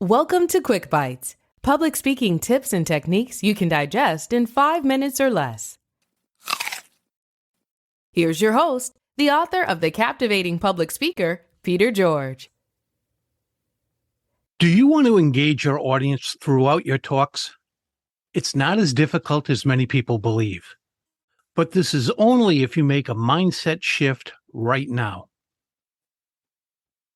Welcome to QuickBites, public speaking tips and techniques you can digest in 5 minutes or less. Here's your host, the author of The Captivating Public Speaker, Peter George. Do you want to engage your audience throughout your talks? It's not as difficult as many people believe, but this is only if you make a mindset shift right now.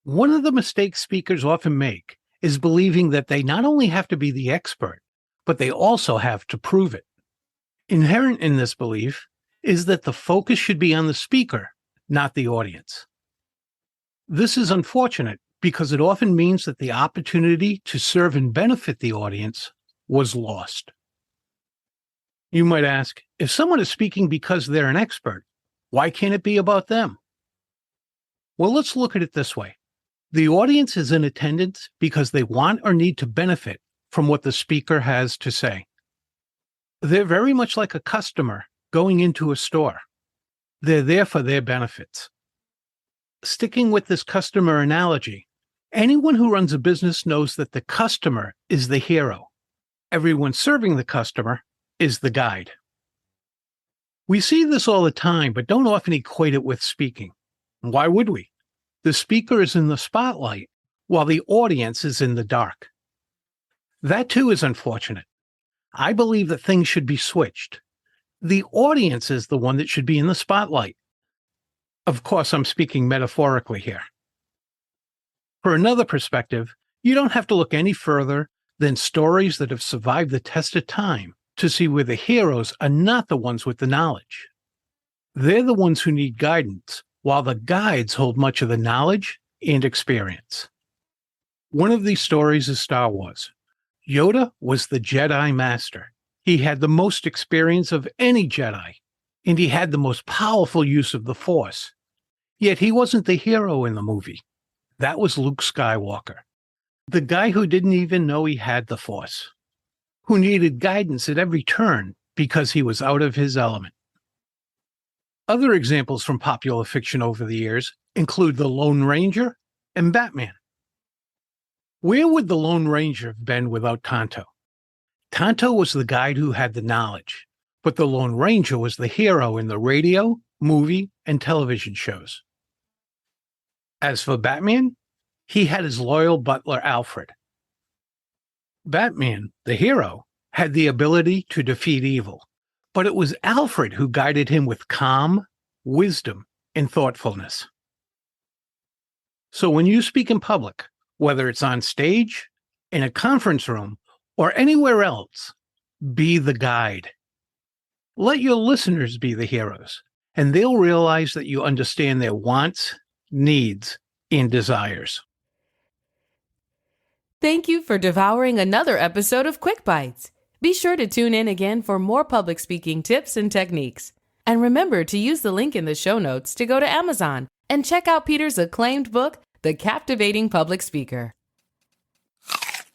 One of the mistakes speakers often make is believing that they not only have to be the expert, but they also have to prove it. Inherent in this belief is that the focus should be on the speaker, not the audience. This is unfortunate because it often means that the opportunity to serve and benefit the audience was lost. You might ask, if someone is speaking because they're an expert, why can't it be about them? Well, let's look at it this way. The audience is in attendance because they want or need to benefit from what the speaker has to say. They're very much like a customer going into a store. They're there for their benefits. Sticking with this customer analogy, anyone who runs a business knows that the customer is the hero. Everyone serving the customer is the guide. We see this all the time, but don't often equate it with speaking. Why would we? The speaker is in the spotlight, while the audience is in the dark. That too is unfortunate. I believe that things should be switched. The audience is the one that should be in the spotlight. Of course, I'm speaking metaphorically here. For another perspective, you don't have to look any further than stories that have survived the test of time to see where the heroes are not the ones with the knowledge. They're the ones who need guidance, while the guides hold much of the knowledge and experience. One of these stories is Star Wars. Yoda was the Jedi Master. He had the most experience of any Jedi, and he had the most powerful use of the Force. Yet he wasn't the hero in the movie. That was Luke Skywalker, the guy who didn't even know he had the Force, who needed guidance at every turn because he was out of his element. Other examples from popular fiction over the years include the Lone Ranger and Batman. Where would the Lone Ranger have been without Tonto? Tonto was the guide who had the knowledge, but the Lone Ranger was the hero in the radio, movie, and television shows. As for Batman, he had his loyal butler Alfred. Batman, the hero, had the ability to defeat evil, but it was Alfred who guided him with calm, wisdom, and thoughtfulness. So when you speak in public, whether it's on stage, in a conference room, or anywhere else, be the guide. Let your listeners be the heroes, and they'll realize that you understand their wants, needs, and desires. Thank you for devouring another episode of QuickBites. Be sure to tune in again for more public speaking tips and techniques. And remember to use the link in the show notes to go to Amazon and check out Peter's acclaimed book, The Captivating Public Speaker.